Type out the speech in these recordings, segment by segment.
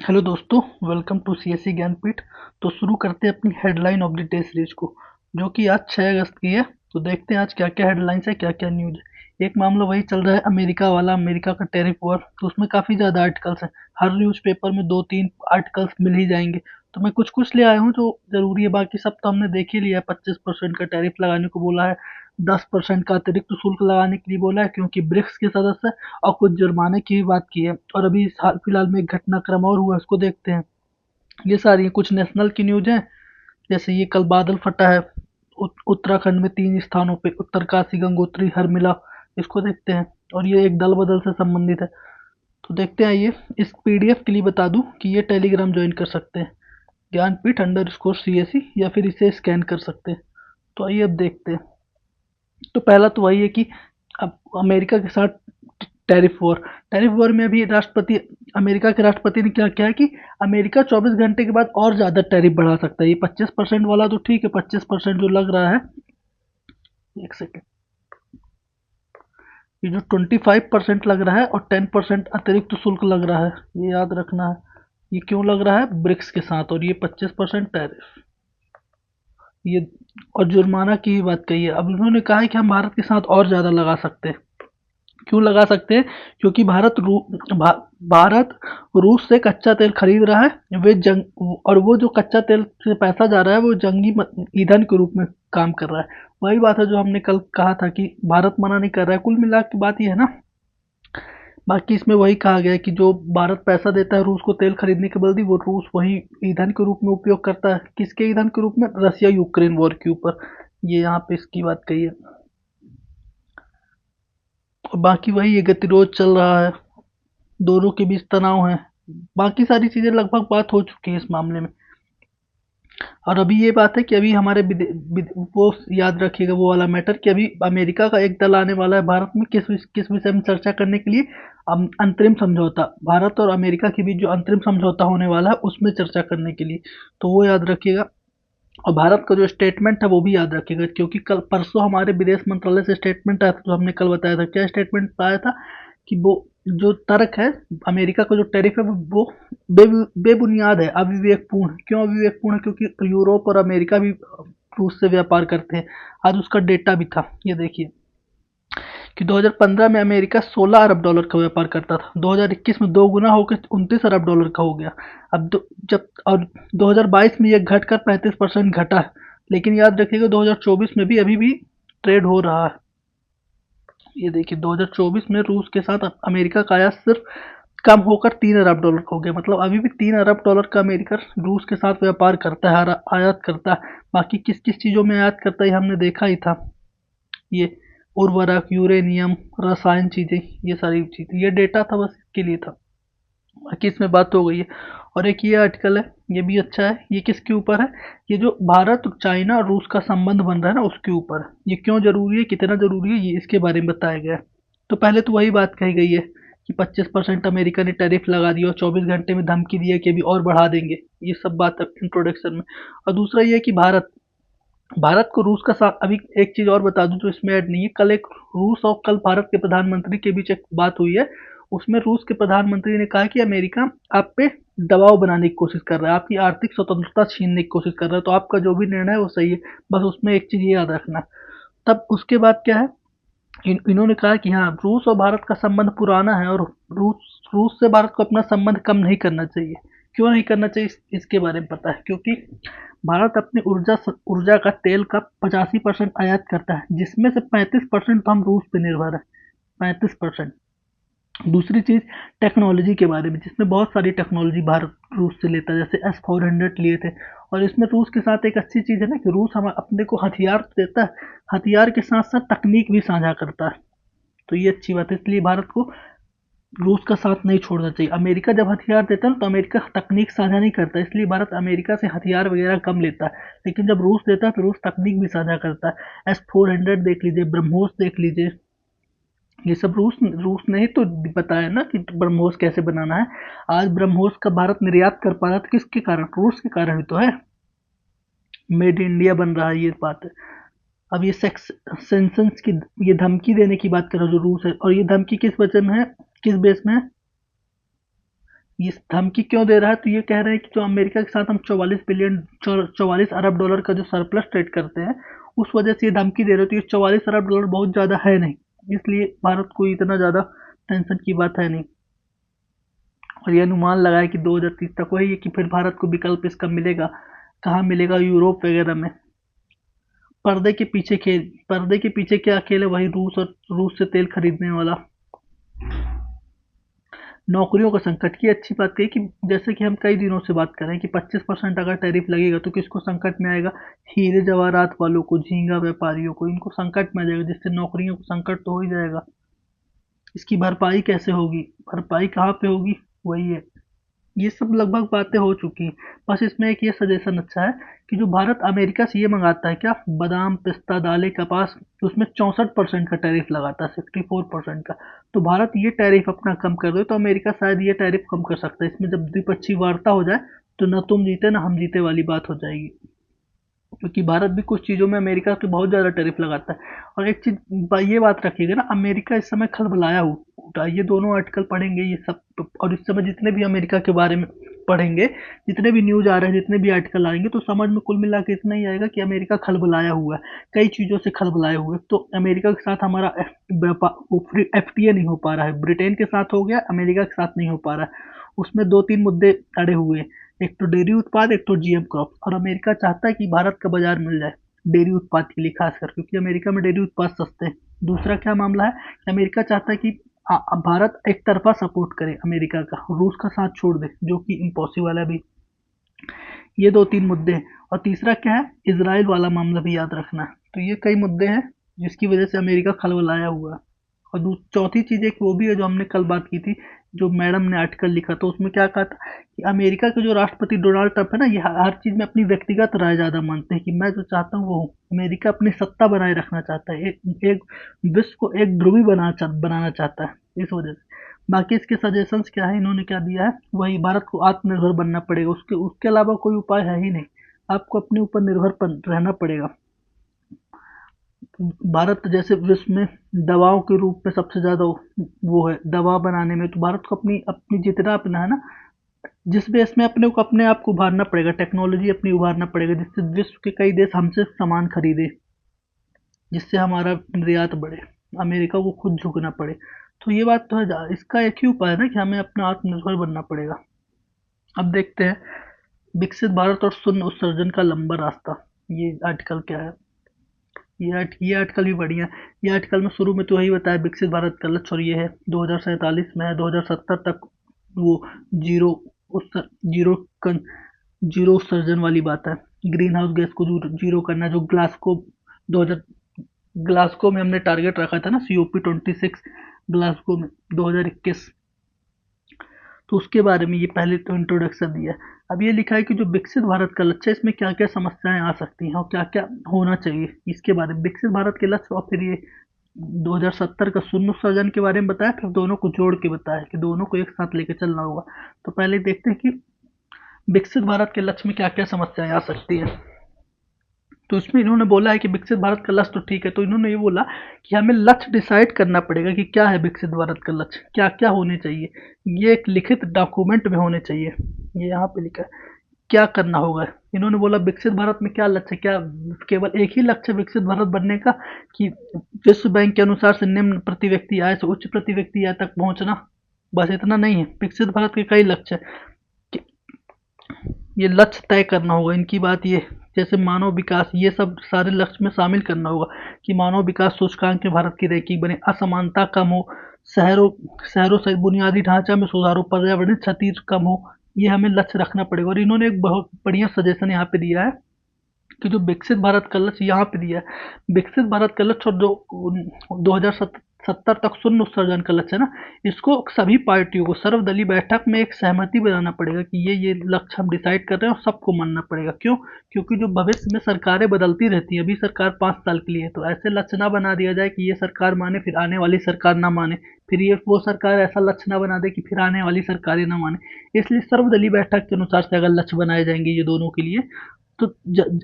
Hello दोस्तों, welcome to CSC Jnanpith. तो शुरू करते हैं अपनी headline of the day series को, जो कि आज 6 अगस्त की है। तो देखते हैं आज क्या क्या हेडलाइंस है, क्या क्या न्यूज़ है। एक मामला वही चल रहा है अमेरिका वाला, अमेरिका का टैरिफ वॉर। तो उसमें काफ़ी ज़्यादा आर्टिकल्स हैं, हर न्यूज़पेपर में 2-3 आर्टिकल्स मिल ही जाएंगे। तो मैं कुछ कुछ ले आया हूँ जो ज़रूरी है, बाकी सब तो हमने देख ही लिया है। 25% का टैरिफ लगाने को बोला है, 10% का अतिरिक्त शुल्क लगाने के लिए बोला है क्योंकि ब्रिक्स के सदस्य हैं, और कुछ जुर्माने की भी बात की है। और अभी हाल फिलहाल में एक घटनाक्रम और हुआ, उसको देखते हैं। ये सारी कुछ नेशनल की न्यूज हैं, जैसे ये कल बादल फटा है उत्तराखंड में 3 स्थानों पे, उत्तरकाशी, गंगोत्री, हरमिला। इसको देखते हैं। और ये एक दल बदल से संबंधित है। तो देखते हैं। ये इस पीडीएफ के लिए बता दूं कि ये टेलीग्राम ज्वाइन कर सकते हैं, ज्ञानपीठ_CSE, या फिर इसे स्कैन कर सकते हैं। तो आइए अब देखते हैं। तो पहला तो वही है कि अब अमेरिका के साथ टैरिफ वॉर। टैरिफ वॉर में अभी राष्ट्रपति, अमेरिका के राष्ट्रपति ने क्या किया है कि अमेरिका 24 घंटे के बाद और ज़्यादा टैरिफ बढ़ा सकता है। ये 25% वाला तो ठीक है, 25% जो लग रहा है, एक सेकेंड, ये जो 25% लग रहा है और 10% अतिरिक्त शुल्क लग रहा है, ये याद रखना है। ये क्यों लग रहा है? ब्रिक्स के साथ। और ये 25% टैरिफ, ये, और जुर्माना की ही बात कही है। अब उन्होंने कहा है कि हम भारत के साथ और ज़्यादा लगा सकते हैं। क्यों लगा सकते हैं? क्योंकि भारत रूस से कच्चा तेल खरीद रहा है। वे जंग और वो जो कच्चा तेल से पैसा जा रहा है वो जंगी ईंधन के रूप में काम कर रहा है। वही बात है जो हमने कल कहा था कि भारत मना नहीं कर रहा है। कुल मिला के बात ये है ना। बाकी इसमें वही कहा गया है कि जो भारत पैसा देता है रूस को तेल खरीदने के बदले, वो रूस वही ईंधन के रूप में उपयोग करता है। किसके ईंधन के रूप में? रसिया यूक्रेन वॉर के ऊपर। ये यहाँ पे इसकी बात कही है। और बाकी वही ये गतिरोध चल रहा है, दोनों के बीच तनाव है। बाकी सारी चीज़ें लगभग बात हो चुकी है इस मामले में। और अभी ये बात है कि अभी हमारे वो याद रखिएगा वो वाला मैटर, कि अभी अमेरिका का एक दल आने वाला है भारत में, किस विषय में चर्चा करने के लिए? अंतरिम समझौता, भारत और अमेरिका के बीच जो अंतरिम समझौता होने वाला है उसमें चर्चा करने के लिए। तो वो याद रखिएगा। और भारत का जो स्टेटमेंट है वो भी याद रखिएगा, क्योंकि कल परसों हमारे विदेश मंत्रालय से स्टेटमेंट आया था, जो हमने कल बताया था। क्या स्टेटमेंट आया था? कि वो जो तर्क है, अमेरिका का जो टैरिफ है वो बेबुनियाद है, अविवेकपूर्ण। क्यों अविवेकपूर्ण है? क्योंकि यूरोप और अमेरिका भी रूस से व्यापार करते हैं। आज उसका डेटा भी था, ये देखिए, कि 2015 में अमेरिका $16 अरब का व्यापार करता था, 2021 में दो गुना होकर $29 अरब का हो गया। अब जब और 2022 में यह घटकर 35% घटा है। लेकिन याद रखिएगा 2024 में भी अभी भी ट्रेड हो रहा है। ये देखिए 2024 में रूस के साथ अमेरिका का आयात सिर्फ कम होकर $3 अरब का हो गया। मतलब अभी भी $3 अरब का अमेरिका रूस के साथ व्यापार करता है, आयात करता है। बाकी किस किस चीज़ों में आयात करता है हमने देखा ही था। ये उर्वरक, यूरेनियम, रसायन चीज़ें, ये सारी चीज़ें, ये डेटा था, बस इसके लिए था। बाकी इसमें बात हो गई है। और एक ये आर्टिकल है, ये भी अच्छा है। ये किसके ऊपर है? ये जो भारत, चाइना और रूस का संबंध बन रहा है ना, उसके ऊपर। ये क्यों ज़रूरी है, कितना ज़रूरी है, ये इसके बारे में बताया गया है। तो पहले तो वही बात कही गई है कि 25% अमेरिका ने टैरिफ लगा दिया और 24 घंटे में धमकी दी है कि अभी और बढ़ा देंगे। ये सब बात इंट्रोडक्शन में। और दूसरा ये है कि भारत को रूस का साथ, अभी एक चीज़ और बता दूं जो इसमें ऐड नहीं है। कल एक रूस और कल भारत के प्रधानमंत्री के बीच एक बात हुई है। उसमें रूस के प्रधानमंत्री ने कहा कि अमेरिका आप पे दबाव बनाने की कोशिश कर रहा है, आपकी आर्थिक स्वतंत्रता छीनने की कोशिश कर रहा है। तो आपका जो भी निर्णय है वो सही है, बस उसमें एक चीज़ ये याद रखना। तब उसके बाद क्या है, इन्होंने कहा कि हाँ, रूस और भारत का संबंध पुराना है, और रूस रूस से भारत को अपना संबंध कम नहीं करना चाहिए। क्यों नहीं करना चाहिए, इसके बारे में पता है। क्योंकि भारत अपनी ऊर्जा का, तेल का 85% आयात करता है, जिसमें से 35% तो हम रूस पे निर्भर है। 35%। दूसरी चीज़, टेक्नोलॉजी के बारे में, जिसमें बहुत सारी टेक्नोलॉजी भारत रूस से लेता है, जैसे S-400 लिए थे। और इसमें रूस के साथ एक अच्छी चीज़ है ना कि रूस हम अपने को हथियार तो देता है, हथियार के साथ साथ तकनीक भी साझा करता है। तो ये अच्छी बात है, इसलिए भारत को रूस का साथ नहीं छोड़ना चाहिए। अमेरिका जब हथियार देता है ना, तो अमेरिका तकनीक साझा नहीं करता, इसलिए भारत अमेरिका से हथियार वगैरह कम लेता है। लेकिन जब रूस देता है तो रूस तकनीक भी साझा करता है। S-400 देख लीजिए, ब्रह्मोस देख लीजिए, ये सब रूस रूस ने ही तो बताया ना कि ब्रह्मोस कैसे बनाना है। आज ब्रह्मोस का भारत निर्यात कर पा रहा था, किसके कारण? रूस के कारण ही तो है। मेड इन इंडिया बन रहा है, ये बात है। अब ये सेक्स की, ये धमकी देने की बात कर रहा हूँ जो रूस है, और ये धमकी किस वजह में है, किस बेस में है? ये धमकी क्यों दे रहा है? तो ये कह रहे हैं कि जो अमेरिका के साथ हम 44 अरब डॉलर का जो सरप्लस ट्रेड करते हैं, उस वजह से ये धमकी दे रहे हो। तो ये 44 अरब डॉलर बहुत ज़्यादा है नहीं, इसलिए भारत को इतना ज़्यादा टेंशन की बात है नहीं। और ये अनुमान लगाया कि 2030 तक वही है कि फिर भारत को विकल्प इसका मिलेगा, कहाँ मिलेगा? यूरोप वगैरह में। पर्दे के पीछे क्या खेल है? वही रूस से तेल खरीदने वाला। नौकरियों का संकट की अच्छी बात कही कि जैसे कि हम कई दिनों से बात कर रहे हैं कि 25% अगर टैरिफ लगेगा तो किसको संकट में आएगा? हीरे जवाहरात वालों को, झींगा व्यापारियों को, इनको संकट में आ जाएगा, जिससे नौकरियों को संकट तो हो ही जाएगा। इसकी भरपाई कैसे होगी? भरपाई कहाँ पे होगी? वही है। ये सब लगभग बातें हो चुकी हैं। बस इसमें एक ये सजेशन अच्छा है कि जो भारत अमेरिका से ये मंगाता है क्या, बादाम, पिस्ता, दालें, कपास, तो उसमें 64% का टैरिफ लगाता है, 64% का। तो भारत ये टैरिफ अपना कम कर दे तो अमेरिका शायद ये टैरिफ कम कर सकता है। इसमें जब द्विपक्षीय वार्ता हो जाए तो न तुम जीते ना हम जीते वाली बात हो जाएगी, क्योंकि भारत भी कुछ चीज़ों में अमेरिका के बहुत ज़्यादा टैरिफ लगाता है। और एक चीज़ ये बात रखिएगा ना, अमेरिका इस समय खलबलाया हुआ, ये दोनों आर्टिकल पढ़ेंगे ये सब, और इस समय जितने भी अमेरिका के बारे में पढ़ेंगे, जितने भी न्यूज़ आ रहे हैं, जितने भी आर्टिकल आएंगे, तो समझ में कुल मिला के इतना ही आएगा कि अमेरिका खलबलाया हुआ है, कई चीज़ों से खलबलाए हुए। तो अमेरिका के साथ हमारा FTA नहीं हो पा रहा है, ब्रिटेन के साथ हो गया, अमेरिका के साथ नहीं हो पा रहा है। उसमें दो तीन मुद्दे अड़े हुए हैं, एक तो डेयरी उत्पाद, एक तो GM क्रॉप। और अमेरिका चाहता है कि भारत का बाजार मिल जाए डेयरी उत्पाद के लिए खासकर, क्योंकि अमेरिका में डेयरी उत्पाद सस्ते हैं। दूसरा क्या मामला है कि अमेरिका चाहता है कि भारत एक तरफा सपोर्ट करे अमेरिका का, रूस का साथ छोड़ दे, जो कि इम्पॉसिबल है अभी। ये दो तीन मुद्दे हैं। और तीसरा क्या है, इसराइल वाला मामला भी याद रखना है। तो ये कई मुद्दे हैं जिसकी वजह से अमेरिका खलबलाया हुआ है। और चौथी चीज़ एक वो भी है जो हमने कल बात की थी, जो मैडम ने आर्टिकल लिखा था, उसमें क्या कहा था कि अमेरिका के जो राष्ट्रपति डोनाल्ड ट्रंप है ना, ये हर चीज़ में अपनी व्यक्तिगत राय ज़्यादा मानते हैं कि मैं जो चाहता हूँ वो हूँ। अमेरिका अपनी सत्ता बनाए रखना चाहता है, एक विश्व को एक ध्रुवी बनाना चाहता है, इस वजह से। बाकी इसके सजेशंस क्या है, इन्होंने क्या दिया है, वही भारत को आत्मनिर्भर बनना पड़ेगा, उसके उसके अलावा कोई उपाय है ही नहीं। आपको अपने ऊपर रहना पड़ेगा। भारत जैसे विश्व में दवाओं के रूप में सबसे ज़्यादा वो है दवा बनाने में, तो भारत को अपनी अपनी जितना अपना है ना, जिस बेस में अपने को अपने आप को उभारना पड़ेगा, टेक्नोलॉजी अपनी उभारना पड़ेगा, जिससे विश्व के कई देश हमसे सामान खरीदे, जिससे हमारा निर्यात बढ़े, अमेरिका को खुद झुकना पड़े। तो ये बात तो है, इसका एक ही उपाय है ना कि हमें अपना आत्मनिर्भर बनना पड़ेगा। अब देखते हैं विकसित भारत और शून्य उत्सर्जन का लंबा रास्ता, ये आर्टिकल क्या है। ये आर्टिकल भी बढ़िया है। ये आर्टिकल में शुरू में तो वही बताया विकसित भारत का लक्ष्य, और ये है 2047 में है, 2070 तक वो जीरो जीरो जीरो उत्सर्जन वाली बात है। ग्रीन हाउस गैस को जीरो करना, जो ग्लासको 2000 ग्लासको में हमने टारगेट रखा था ना, COP26 ग्लासको में 2021, तो उसके बारे में ये पहले तो इंट्रोडक्शन दिया है। अब ये लिखा है कि जो विकसित भारत का लक्ष्य है, इसमें क्या क्या समस्याएं आ सकती हैं और क्या क्या होना चाहिए, इसके बारे में विकसित भारत के लक्ष्य, और फिर ये 2070 का शून्य उत्सर्जन के बारे में बताया, फिर दोनों को जोड़ के बताया कि दोनों को एक साथ लेके चलना होगा। तो पहले देखते हैं कि विकसित भारत के लक्ष्य में क्या क्या समस्याएं आ सकती है। तो इसमें इन्होंने बोला है कि विकसित भारत का लक्ष्य तो ठीक है, तो इन्होंने ये बोला कि हमें लक्ष्य डिसाइड करना पड़ेगा कि क्या है विकसित भारत का लक्ष्य, क्या क्या होने चाहिए, ये एक लिखित डॉक्यूमेंट में होने चाहिए। ये यहाँ पे लिखा है क्या करना होगा। इन्होंने बोला विकसित भारत में क्या लक्ष्य है, क्या केवल एक ही लक्ष्य विकसित भारत बनने का, कि विश्व बैंक के अनुसार से निम्न प्रति व्यक्ति आय से उच्च प्रति व्यक्ति आय तक पहुंचना, बस इतना नहीं है। विकसित भारत के कई लक्ष्य है, ये लक्ष्य तय करना होगा। इनकी बात ये, जैसे मानव विकास, ये सब सारे लक्ष्य में शामिल करना होगा कि मानव विकास सूचकांक में भारत की रैंकिंग बने, असमानता कम हो, शहरों शहरों सहित बुनियादी ढांचा में सुधार हो, पर्यावरण क्षति कम हो, ये हमें लक्ष्य रखना पड़ेगा। और इन्होंने एक बहुत बढ़िया सजेशन यहाँ पे दिया है कि जो विकसित भारत का लक्ष्य यहाँ पे दिया है, विकसित भारत का लक्ष्य और जो 2070 तक शून्य उत्सर्जन का लक्ष्य है ना, इसको सभी पार्टियों को सर्वदलीय बैठक में एक सहमति बनाना पड़ेगा कि ये लक्ष्य हम डिसाइड कर रहे हैं, और सबको मानना पड़ेगा। क्यों? क्योंकि जो भविष्य में सरकारें बदलती रहती हैं, अभी सरकार 5 साल के लिए है, तो ऐसे लक्ष्य ना बना दिया जाए कि ये सरकार माने फिर आने वाली सरकार ना माने, फिर ये वो सरकार ऐसा लक्ष्य ना बना दे कि फिर आने वाली सरकारें ना माने। इसलिए सर्वदलीय बैठक के अनुसार से अगर लक्ष्य बनाए जाएंगे ये दोनों के लिए, तो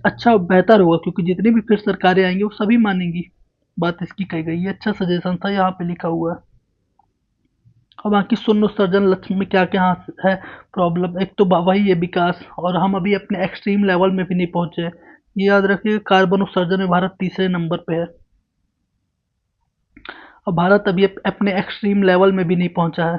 अच्छा बेहतर होगा, क्योंकि जितनी भी फिर सरकारें आएंगी वो सभी मानेंगी। बात इसकी कही गई, ये अच्छा सजेशन था यहाँ पे लिखा हुआ है। और बाकी शून्य उत्सर्जन लक्ष्य में क्या क्या है प्रॉब्लम, एक तो वही है विकास, और हम अभी अपने एक्सट्रीम लेवल में भी नहीं पहुंचे हैं। ये याद रखिए, कार्बन उत्सर्जन में भारत तीसरे नंबर पे है, और भारत अभी अपने एक्सट्रीम लेवल में भी नहीं पहुंचा है,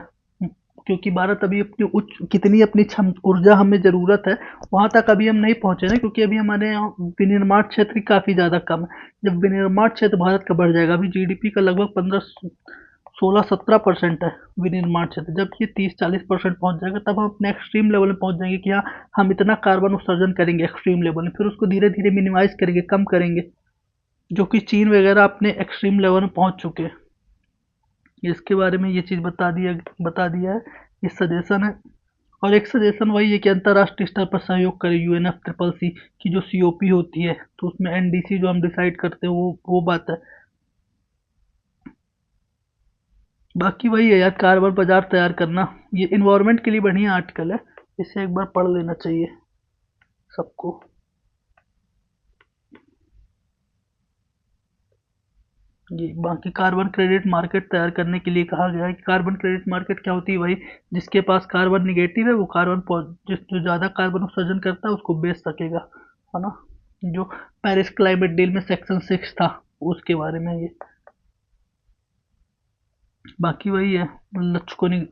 क्योंकि भारत अभी अपनी उच्च कितनी अपनी क्षम ऊर्जा हमें ज़रूरत है, वहाँ तक अभी हम नहीं पहुँचे ना, क्योंकि अभी हमारे यहाँ विनिर्माण क्षेत्र काफ़ी ज़्यादा कम है। जब विनिर्माण क्षेत्र भारत का बढ़ जाएगा, अभी जीडीपी का लगभग 15-16-17% है विनिर्माण क्षेत्र, जब ये 30-40% पहुँच जाएगा, तब हम अपने एक्सट्रीम लेवल में पहुँच जाएंगे कि हाँ, हम इतना कार्बन उत्सर्जन करेंगे एक्सट्रीम लेवल में, फिर उसको धीरे धीरे मिनिमाइज करेंगे, कम करेंगे, जो कि चीन वगैरह अपने एक्सट्रीम लेवल में पहुँच चुके हैं। इसके बारे में ये चीज़ बता दिया है, ये सजेशन है। और एक सजेशन वही है कि अंतर्राष्ट्रीय स्तर पर सहयोग करें, यूएनएफ ट्रिपल सी की जो सीओपी होती है, तो उसमें एनडीसी जो हम डिसाइड करते हैं, वो बात है। बाकी वही है यार, कार्बन बाजार तैयार करना, ये इन्वायरमेंट के लिए बढ़िया आर्टिकल है, इसे एक बार पढ़ लेना चाहिए सबको। जी, बाकी कार्बन क्रेडिट मार्केट तैयार करने के लिए कहा गया है कि कार्बन क्रेडिट मार्केट क्या होती है, भाई जिसके पास कार्बन निगेटिव है वो जो ज़्यादा कार्बन उत्सर्जन करता है उसको बेच सकेगा, है ना, जो पेरिस क्लाइमेट डील में सेक्शन 6 था, उसके बारे में ये। बाकी वही है, लक्ष्य को नहीं,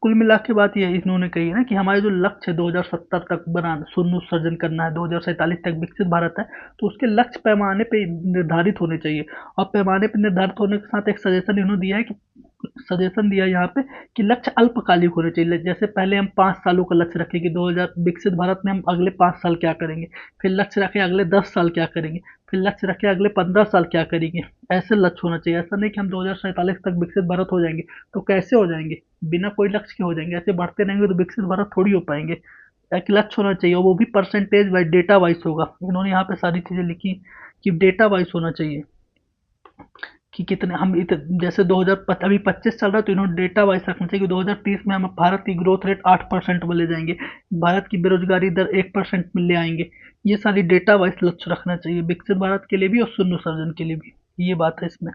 कुल मिला के बात ये इन्होंने कही है ना कि हमारे जो लक्ष्य है 2070 तक बनाना, शून्य उत्सर्जन करना है, 2047 तक विकसित भारत है, तो उसके लक्ष्य पैमाने पे निर्धारित होने चाहिए। और पैमाने पे निर्धारित होने के साथ एक सजेशन इन्होंने दिया है कि सजेशन दिया है यहाँ पे कि लक्ष्य अल्पकालिक होने चाहिए। जैसे पहले हम 5 सालों का लक्ष्य रखें कि 2000 विकसित भारत में हम अगले 5 साल क्या करेंगे, फिर लक्ष्य रखें अगले 10 साल क्या करेंगे, फिर लक्ष्य रखें अगले 15 साल क्या करेंगे। ऐसे लक्ष्य होना चाहिए, ऐसा नहीं कि हम 2047 तक विकसित भारत हो जाएंगे। तो कैसे हो जाएंगे, बिना कोई लक्ष्य के हो जाएंगे, ऐसे बढ़ते रहेंगे तो विकसित भारत थोड़ी हो पाएंगे। एक लक्ष्य होना चाहिए, और वो भी परसेंटेज वाइज डेटा वाइज होगा, इन्होंने यहाँ पे सारी चीज़ें लिखी कि डेटा वाइज होना चाहिए कि कितने हम जैसे 2000 अभी 25 चल रहा है, तो इन्होंने डेटा वाइज रखना चाहिए कि 2030 में हम भारत की ग्रोथ रेट 8% में ले जाएंगे, भारत की बेरोजगारी दर 1% में ले आएंगे। ये सारी डेटा वाइज लक्ष्य रखना चाहिए विकसित भारत के लिए भी और शून्य उत्सर्जन के लिए भी, ये बात है इसमें।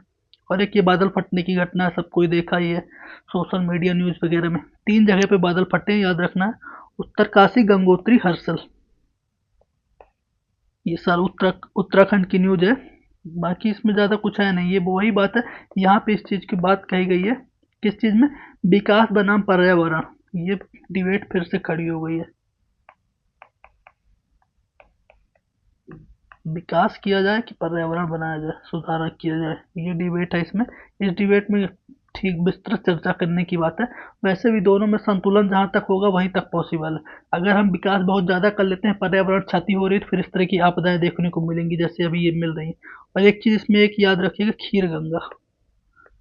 और एक ये बादल फटने की घटना सब कोई देखा ही है सोशल मीडिया न्यूज़ वगैरह में, 3 जगह पे बादल फटे हैं, याद रखना है, उत्तरकाशी, गंगोत्री, हर्षल, ये सारा उत्तराखंड की न्यूज़ है। बाकी इसमें ज़्यादा कुछ है नहीं, ये वही बात है, यहाँ पे इस चीज़ की बात कही गई है, किस चीज़ में, विकास बनाम पर्यावरण, ये डिबेट फिर से खड़ी हो गई है, विकास किया जाए कि पर्यावरण बनाया जाए, सुधार किया जाए, ये डिबेट है इसमें। इस डिबेट में ठीक विस्तृत चर्चा करने की बात है। वैसे भी दोनों में संतुलन जहाँ तक होगा वहीं तक पॉसिबल है। अगर हम विकास बहुत ज़्यादा कर लेते हैं, पर्यावरण क्षति हो रही है, तो फिर इस तरह की आपदाएं देखने को मिलेंगी जैसे अभी ये मिल रही हैं। और एक चीज़ इसमें एक याद रखिएगा, खीर गंगा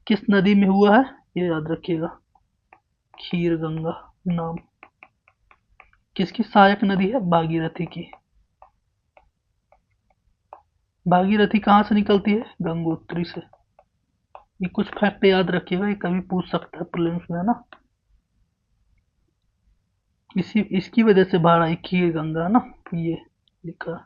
किस नदी में हुआ है, ये याद रखिएगा, खीर गंगा नाम किसकी सहायक नदी है, भागीरथी की। भागीरथी कहाँ से निकलती है, गंगोत्री से। ये कुछ फैक्ट याद रखिएगा, ये कभी पूछ सकता है प्रीलिम्स में, है ना। इसी इसकी वजह से बाढ़ आई, खीर गंगा, है ना, ये लिखा है।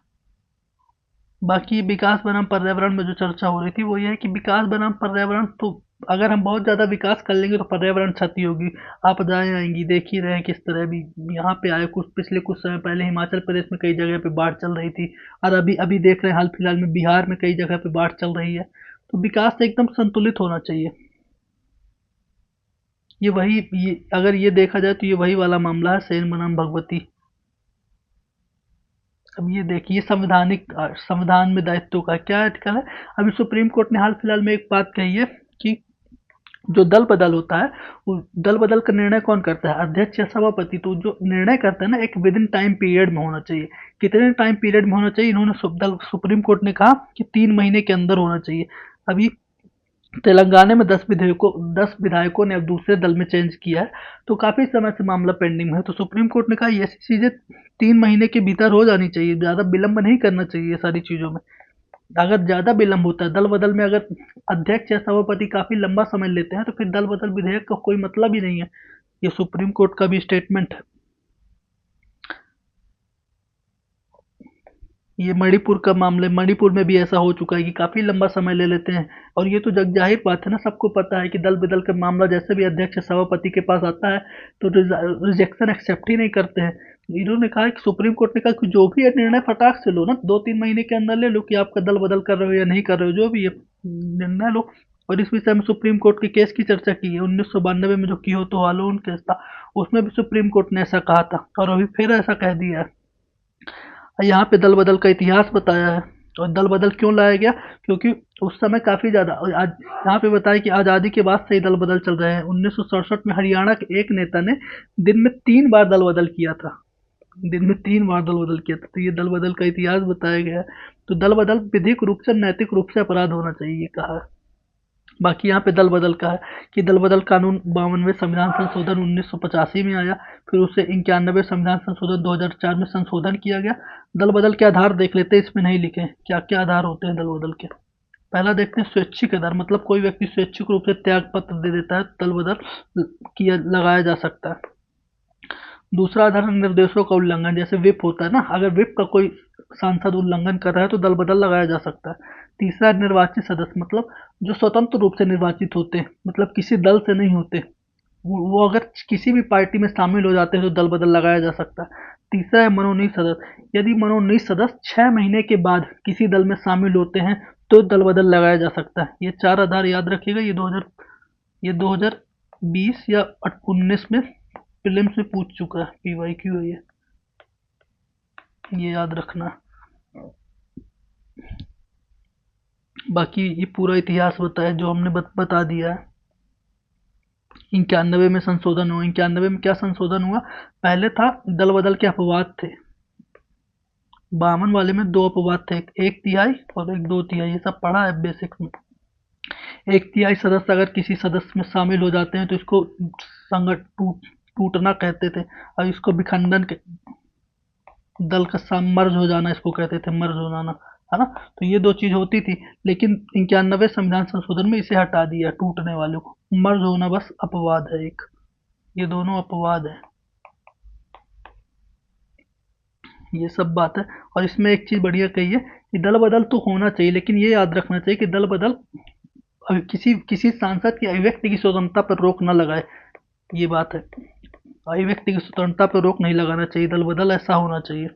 बाकी विकास बनाम पर्यावरण में जो चर्चा हो रही थी वो ये है कि विकास बनाम पर्यावरण, तो अगर हम बहुत ज़्यादा विकास कर लेंगे तो पर्यावरण क्षति होगी, आपदाएं आएंगी, देख ही रहे हैं किस तरह भी यहाँ पे आए, कुछ पिछले कुछ समय पहले हिमाचल प्रदेश में कई जगह पे बाढ़ चल रही थी, और अभी अभी देख रहे हैं हाल फिलहाल में बिहार में कई जगह पे बाढ़ चल रही है। तो विकास एकदम संतुलित होना चाहिए। ये अगर ये देखा जाए तो ये वही वाला मामला है, सेन बनाम भगवती। अब ये देखिए, संविधान में दायित्व का क्या आर्टिकल है। अभी सुप्रीम कोर्ट ने हाल फिलहाल में एक बात कही है कि जो दल बदल होता है, वो दल बदल का निर्णय कौन करता है, अध्यक्ष या सभापति। तो जो निर्णय करता है ना, एक विद इन टाइम पीरियड में होना चाहिए। कितने टाइम पीरियड में होना चाहिए, इन्होंने सुप्रीम कोर्ट ने कहा कि 3 महीने के अंदर होना चाहिए। अभी तेलंगाना में 10 विधायकों ने अब दूसरे दल में चेंज किया है, तो काफ़ी समय से मामला पेंडिंग में है। तो सुप्रीम कोर्ट ने कहा ये ऐसी चीज़ें 3 महीने के भीतर हो जानी चाहिए, ज़्यादा विलंब नहीं करना चाहिए ये सारी चीज़ों में। अगर ज़्यादा विलंब होता है दल बदल में, अगर अध्यक्ष या सभापति काफ़ी लंबा समय लेते हैं, तो फिर दल बदल विधेयक का कोई मतलब ही नहीं है। ये सुप्रीम कोर्ट का भी स्टेटमेंट है। ये मणिपुर का मामला, मणिपुर में भी ऐसा हो चुका है कि काफ़ी लंबा समय ले लेते हैं। और ये तो जग जाहिर बात है ना, सबको पता है कि दल बदल का मामला जैसे भी अध्यक्ष सभापति के पास आता है तो रिजेक्शन एक्सेप्ट ही नहीं करते हैं। इन्होंने कहा कि सुप्रीम कोर्ट ने कहा कि जो भी है निर्णय फटाक से लो ना, 2-3 महीने के अंदर ले लो कि आपका दल बदल कर रहे हो या नहीं कर रहे हो, जो भी है निर्णय लो। और इस विषय में सुप्रीम कोर्ट के केस की चर्चा की है। 1992 में जो कियोतो हालोन केस था, उसमें भी सुप्रीम कोर्ट ने ऐसा कहा था और अभी फिर ऐसा कह दिया है। यहाँ पे दल बदल का इतिहास बताया है। और दल बदल क्यों लाया गया, क्योंकि उस समय काफ़ी ज़्यादा, और आज यहाँ पे बताया कि आज़ादी के बाद से ही दल बदल चल रहे हैं। 1967 में हरियाणा के एक नेता ने दिन में 3 बार दल बदल किया था। दिन में 3 बार दल बदल किया था, तो ये दल बदल का इतिहास बताया गया है। तो दल बदल विधिक रूप से, नैतिक रूप से अपराध होना चाहिए, ये कहा है। बाकी यहाँ पे दल बदल का है कि दल बदल कानून 52वें संविधान संशोधन 1985 में आया, फिर उसे 91वें संविधान संशोधन 2004 में संशोधन किया गया। दल बदल के आधार देख लेते हैं, इसमें नहीं लिखे क्या क्या आधार होते हैं दल बदल के। पहला देखते हैं स्वैच्छिक आधार, मतलब कोई व्यक्ति स्वैच्छिक रूप से त्याग पत्र दे देता है, दल बदल किया लगाया जा सकता है। दूसरा आधार है निर्देशों का उल्लंघन, जैसे विप होता है ना, अगर विप का कोई सांसद उल्लंघन कर रहा है तो दल बदल लगाया जा सकता है। तीसरा है निर्वाचित सदस्य, मतलब जो स्वतंत्र रूप से निर्वाचित होते हैं, मतलब किसी दल से नहीं होते, वो अगर किसी भी पार्टी में शामिल हो जाते हैं तो दल बदल लगाया जा सकता है। तीसरा है मनोनीत सदस्य, यदि मनोनीत सदस्य 6 महीने के बाद किसी दल में शामिल होते हैं तो दल बदल लगाया जा सकता है। ये 4 आधार याद रखिएगा। ये 2020 या 19 में प्रीलिम्स में पूछ चुका है, पीवाईक्यू है ये याद रखना। बाकी ये पूरा इतिहास बताया जो हमने बता दिया है। 91 में संशोधन हुआ। 91 में क्या संशोधन हुआ, पहले था दल बदल के अपवाद थे, 52 वाले में 2 अपवाद थे, एक तिहाई और एक 2 तिहाई, ये सब पढ़ा है बेसिक में। एक तिहाई सदस्य अगर किसी सदस्य में शामिल हो जाते हैं तो इसको संगठ टूटना कहते थे, और इसको विखंडन के दल का मर्ज हो जाना इसको कहते थे, मर्ज हो जाना, है ना। तो ये 2 चीज होती थी, लेकिन 91 संविधान संशोधन में इसे हटा दिया, टूटने वाले को। मर्ज होना बस अपवाद है एक, ये दोनों अपवाद है। ये सब बात है। और इसमें एक चीज बढ़िया कही है कि दल बदल तो होना चाहिए, लेकिन ये याद रखना चाहिए कि दल बदल किसी किसी सांसद की अभिव्यक्ति की स्वतंत्रता पर रोक न लगाए, ये बात है। अभिव्यक्ति की स्वतंत्रता पर रोक नहीं लगाना चाहिए, दल बदल ऐसा होना चाहिए।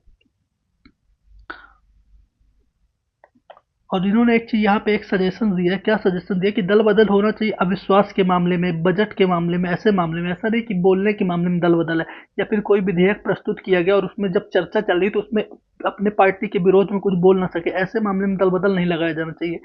और इन्होंने एक चीज यहाँ पे एक सजेशन दिया है, क्या सजेशन दिया कि दल बदल होना चाहिए अविश्वास के मामले में, बजट के मामले में, ऐसे मामले में। ऐसा नहीं कि बोलने के मामले में दल बदल है, या फिर कोई विधेयक प्रस्तुत किया गया और उसमें जब चर्चा चल रही तो उसमें अपने पार्टी के विरोध में कुछ बोल ना सके, ऐसे मामले में दल बदल नहीं लगाया जाना चाहिए,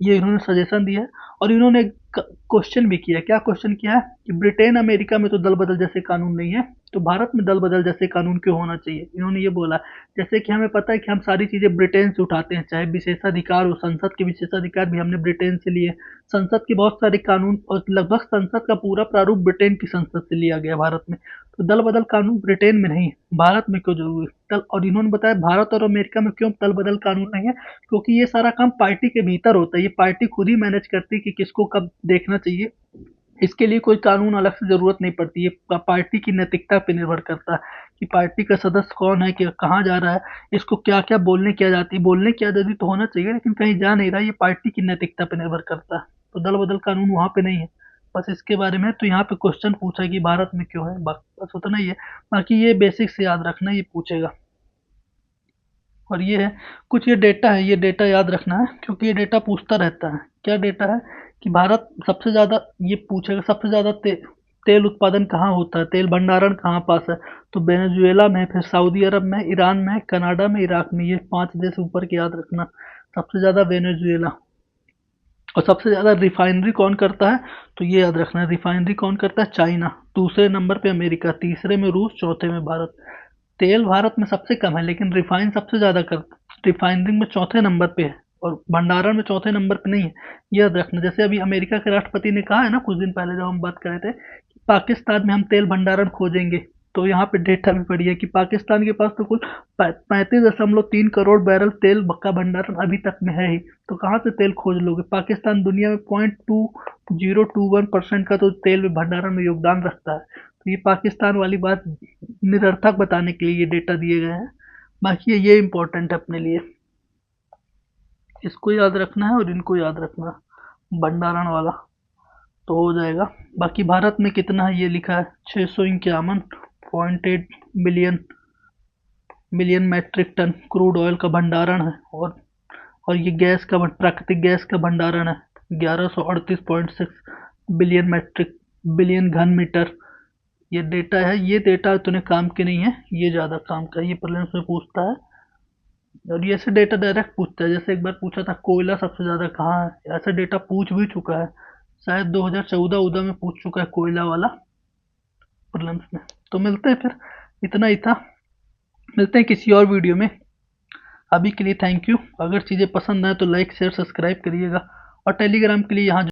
ये इन्होंने सजेशन दिया है। और इन्होंने क्वेश्चन भी किया, क्या क्वेश्चन किया है कि ब्रिटेन अमेरिका में तो दल बदल जैसे कानून नहीं है, तो भारत में दल बदल जैसे कानून क्यों होना चाहिए। इन्होंने ये बोला, जैसे कि हमें पता है कि हम सारी चीज़ें ब्रिटेन से उठाते हैं, चाहे विशेषाधिकार हो, संसद के विशेषाधिकार भी हमने ब्रिटेन से लिए, संसद के बहुत सारे कानून और लगभग संसद का पूरा प्रारूप ब्रिटेन की संसद से लिया गया भारत में। तो दल बदल कानून ब्रिटेन में नहीं, भारत में क्यों जरूरी दल। और इन्होंने बताया भारत और अमेरिका में क्यों दल बदल कानून नहीं है, क्योंकि ये सारा काम पार्टी के भीतर होता है, ये पार्टी खुद ही मैनेज करती है कि किसको कब देखना चाहिए। इसके लिए कोई कानून अलग से ज़रूरत नहीं पड़ती है, पार्टी की नैतिकता पे निर्भर करता है कि पार्टी का सदस्य कौन है, कि कहाँ जा रहा है, इसको क्या क्या बोलने की आज़ादी, बोलने की आज़ादी तो होना चाहिए लेकिन कहीं जा नहीं रहा, ये पार्टी की नैतिकता पे निर्भर करता है। तो दल बदल कानून वहाँ पे नहीं है, बस इसके बारे में। तो यहाँ पे क्वेश्चन पूछा कि भारत में क्यों है, बस उतना ही है। बाकी ये बेसिक से याद रखना, ये पूछेगा। और ये है कुछ, ये डेटा है, ये डेटा याद रखना है क्योंकि ये डेटा पूछता रहता है। क्या डेटा है कि भारत सबसे ज़्यादा, ये पूछेगा सबसे ज़्यादा तेल उत्पादन कहाँ होता है, तेल भंडारण कहाँ पास है, तो वेनेजुएला में, फिर सऊदी अरब में, ईरान में, कनाडा में, इराक में, ये 5 देश ऊपर के याद रखना। सबसे ज़्यादा वेनेजुएला। और सबसे ज़्यादा रिफाइनरी कौन करता है, तो ये याद रखना है, रिफाइनरी कौन करता है, चाइना। दूसरे नंबर पे अमेरिका, तीसरे में रूस, चौथे में भारत। तेल भारत में सबसे कम है लेकिन रिफाइन सबसे ज़्यादा करता है, रिफाइनरिंग में चौथे नंबर पे है और भंडारण में चौथे नंबर पे नहीं है, ये याद रखना। जैसे अभी अमेरिका के राष्ट्रपति ने कहा है ना कुछ दिन पहले जब हम बात कर रहे थे कि पाकिस्तान में हम तेल भंडारण खोजेंगे, तो यहाँ पे डेटा भी पड़ी है कि पाकिस्तान के पास तो कुल 35.3 करोड़ बैरल तेल का भंडारण अभी तक में है ही, तो कहाँ से तेल खोज लोगे। पाकिस्तान दुनिया में 0.2021% का तो तेल में भंडारण में योगदान रखता है। तो ये पाकिस्तान वाली बात निरर्थक बताने के लिए ये डेटा दिए गए हैं, बाकी ये इम्पोर्टेंट है अपने लिए। इसको याद रखना है और इनको याद रखना है, भंडारण वाला तो हो जाएगा। बाकी भारत में कितना है ये लिखा है 651.8 billion million metric tonne crude oil का भंडारण है। और ये प्राकृतिक गैस का भंडारण है 1138.6 बिलियन घन मीटर। ये डेटा है, ये डेटा इतने काम के नहीं है, ये ज़्यादा काम का है, ये प्रीलिम्स में पूछता है। और ये ऐसे डेटा डायरेक्ट पूछता है, जैसे एक बार पूछा था कोयला सबसे ज़्यादा कहाँ है, ऐसा डेटा पूछ भी चुका है, शायद 2014 में पूछ चुका है कोयला वाला प्रीलिम्स में। तो मिलते हैं फिर, इतना ही था, मिलते हैं किसी और वीडियो में। अभी के लिए थैंक यू। अगर चीज़ें पसंद आए तो लाइक शेयर सब्सक्राइब करिएगा और टेलीग्राम के लिए यहाँ